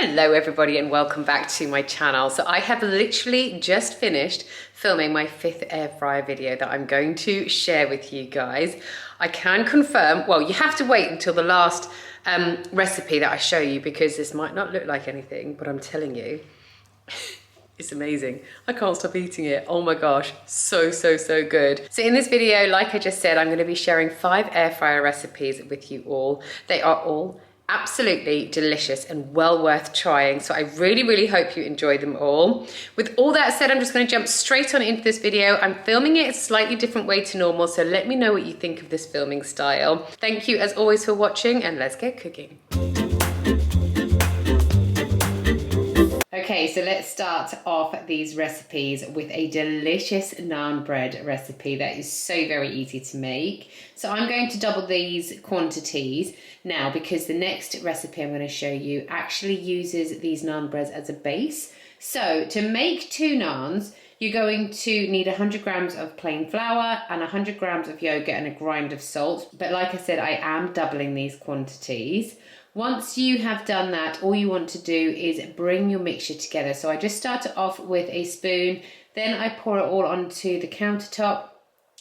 Hello everybody and welcome back to my channel. So I have literally just finished filming my 5th air fryer video that I'm going to share with you guys. I can confirm, well, you have to wait until the last recipe that I show you because this might not look like anything, but I'm telling you, it's amazing. I can't stop eating it. Oh my gosh, so good. So in this video, like I just said, I'm going to be sharing 5 air fryer recipes with you all. They are all absolutely delicious and well worth trying. So I really hope you enjoy them all. With all that said, I'm just going to jump straight on into this video. I'm filming it a slightly different way to normal, so let me know what you think of this filming style. Thank you as always for watching, and let's get cooking. Okay, so let's start off these recipes with a delicious naan bread recipe that is so very easy to make. So I'm going to double these quantities now because the next recipe I'm going to show you actually uses these naan breads as a base. So to make 2 naans, you're going to need 100 grams of plain flour and 100 grams of yogurt and a grind of salt. But like I said, I am doubling these quantities. Once you have done that, all you want to do is bring your mixture together. So I just start it off with a spoon, then I pour it all onto the countertop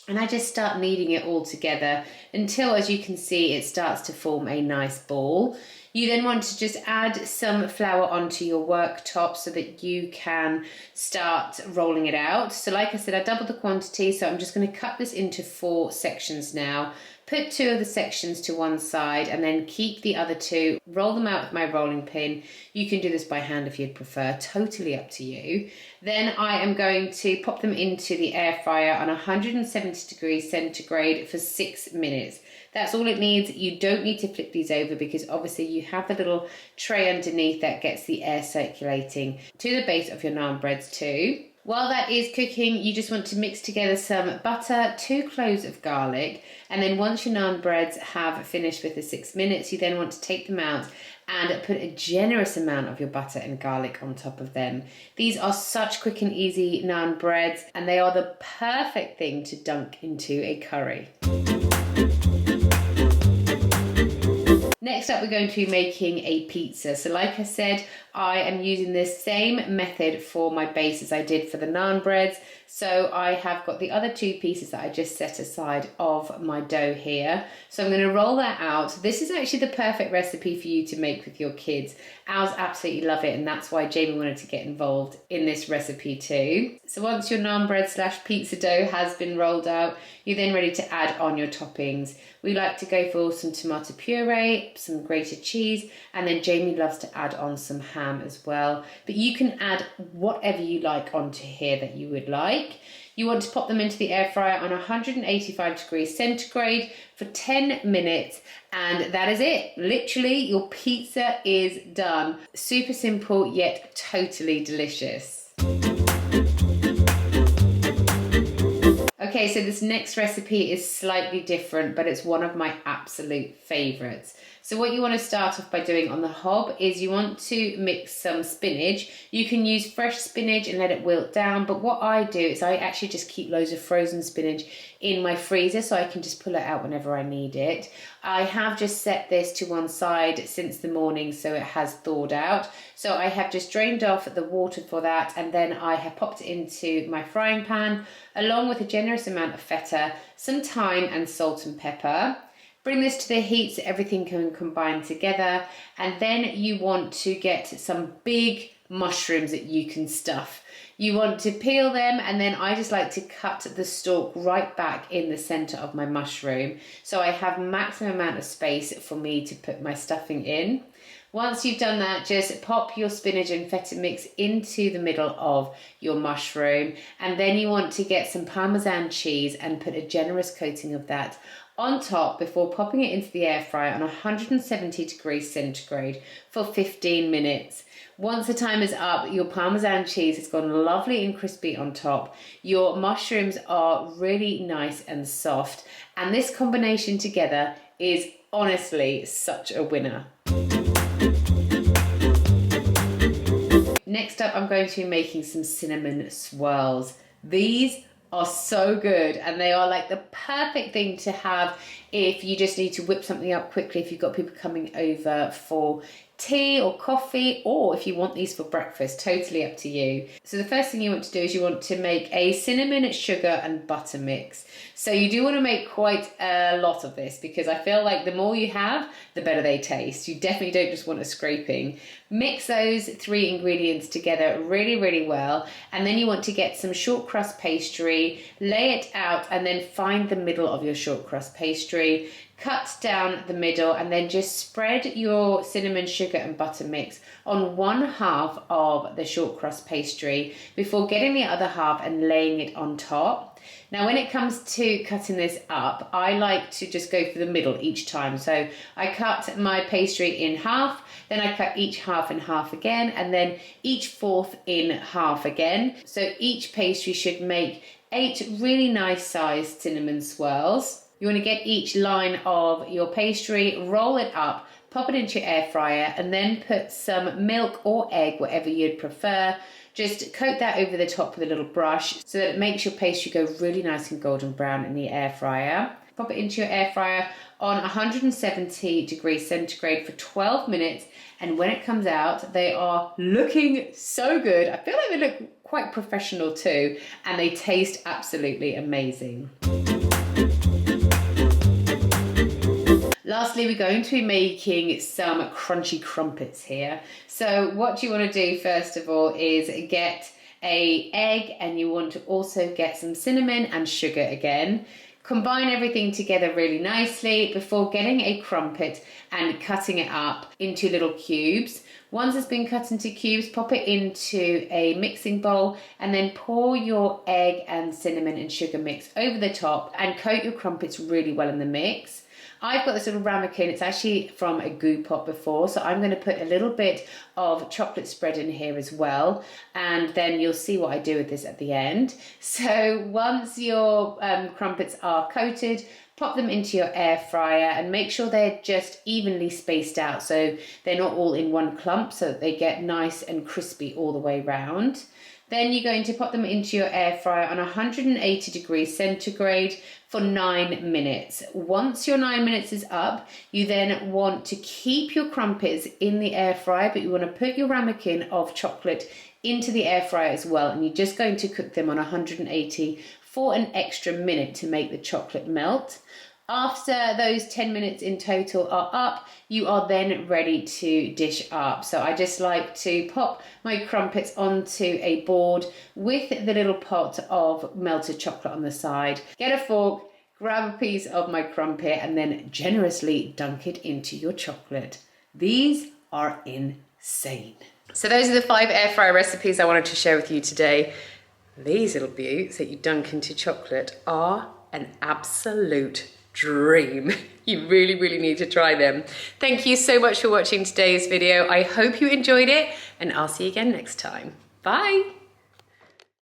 and I just start kneading it all together until, as you can see, it starts to form a nice ball. You then want to just add some flour onto your worktop so that you can start rolling it out. So like I said, I doubled the quantity, so I'm just going to cut this into 4 sections now. Put 2 of the sections to one side and then keep the other 2, roll them out with my rolling pin. You can do this by hand if you'd prefer, totally up to you. Then I am going to pop them into the air fryer on 170 degrees centigrade for 6 minutes. That's all it needs. You don't need to flip these over because obviously you have the little tray underneath that gets the air circulating to the base of your naan breads too. While that is cooking, you just want to mix together some butter, 2 cloves of garlic, and then once your naan breads have finished with the 6 minutes, you then want to take them out and put a generous amount of your butter and garlic on top of them. These are such quick and easy naan breads, and they are the perfect thing to dunk into a curry. Next up, we're going to be making a pizza. So like I said, I am using this same method for my base as I did for the naan breads. So I have got the other 2 pieces that I just set aside of my dough here. So I'm going to roll that out. This is actually the perfect recipe for you to make with your kids. Ours absolutely love it, and that's why Jamie wanted to get involved in this recipe too. So once your naan bread / pizza dough has been rolled out, you're then ready to add on your toppings. We like to go for some tomato puree, some grated cheese, and then Jamie loves to add on some ham as well. But you can add whatever you like onto here that you would like. You want to pop them into the air fryer on 185 degrees centigrade for 10 minutes, and that is it. Literally, your pizza is done. Super simple, yet totally delicious. Okay, so this next recipe is slightly different, but it's one of my absolute favorites. So what you want to start off by doing on the hob is you want to mix some spinach. You can use fresh spinach and let it wilt down, but what I do is I actually just keep loads of frozen spinach in my freezer so I can just pull it out whenever I need it. I have just set this to one side since the morning so it has thawed out. So I have just drained off the water for that, and then I have popped it into my frying pan along with a generous amount of feta, some thyme and salt and pepper. Bring this to the heat so everything can combine together, and then you want to get some big mushrooms that you can stuff. You want to peel them, and then I just like to cut the stalk right back in the center of my mushroom so I have maximum amount of space for me to put my stuffing in. Once you've done that, just pop your spinach and feta mix into the middle of your mushroom, and then you want to get some Parmesan cheese and put a generous coating of that on top before popping it into the air fryer on 170 degrees centigrade for 15 minutes. Once the time is up, your Parmesan cheese has gone lovely and crispy on top. Your mushrooms are really nice and soft, and this combination together is honestly such a winner. Next up, I'm going to be making some cinnamon swirls. These are so good, and they are like the perfect thing to have if you just need to whip something up quickly, if you've got people coming over for tea or coffee, or if you want these for breakfast, totally up to you. So the first thing you want to do is you want to make a cinnamon, sugar and butter mix. So you do want to make quite a lot of this, because I feel like the more you have, the better they taste. You definitely don't just want a scraping. Mix those 3 ingredients together really, really well. And then you want to get some short crust pastry, lay it out, and then find the middle of your short crust pastry. Cut down the middle and then just spread your cinnamon, sugar and butter mix on 1/2 of the short crust pastry before getting the other half and laying it on top. Now when it comes to cutting this up, I like to just go for the middle each time. So I cut my pastry in half, then I cut each half in half again, and then each fourth in half again. So each pastry should make 8 really nice sized cinnamon swirls. You want to get each line of your pastry, roll it up, pop it into your air fryer, and then put some milk or egg, whatever you'd prefer. Just coat that over the top with a little brush so that it makes your pastry go really nice and golden brown in the air fryer. Pop it into your air fryer on 170 degrees centigrade for 12 minutes. And when it comes out, they are looking so good. I feel like they look quite professional too, and they taste absolutely amazing. Lastly, we're going to be making some crunchy crumpets here. So what you want to do first of all is get an egg, and you want to also get some cinnamon and sugar again. Combine everything together really nicely before getting a crumpet and cutting it up into little cubes. Once it's been cut into cubes, pop it into a mixing bowl and then pour your egg and cinnamon and sugar mix over the top and coat your crumpets really well in the mix. I've got this little ramekin, it's actually from a goo pot before, so I'm going to put a little bit of chocolate spread in here as well, and then you'll see what I do with this at the end. So once your crumpets are coated, pop them into your air fryer and make sure they're just evenly spaced out so they're not all in one clump, so that they get nice and crispy all the way round. Then you're going to pop them into your air fryer on 180 degrees centigrade for 9 minutes. Once your 9 minutes is up, you then want to keep your crumpets in the air fryer, but you want to put your ramekin of chocolate into the air fryer as well, and you're just going to cook them on 180 for an extra minute to make the chocolate melt. After those 10 minutes in total are up, you are then ready to dish up. So I just like to pop my crumpets onto a board with the little pot of melted chocolate on the side. Get a fork, grab a piece of my crumpet, and then generously dunk it into your chocolate. These are insane. So those are the 5 air fryer recipes I wanted to share with you today. These little beauts that you dunk into chocolate are an absolute dream. You really, really need to try them. Thank you so much for watching today's video. I hope you enjoyed it, and I'll see you again next time. Bye.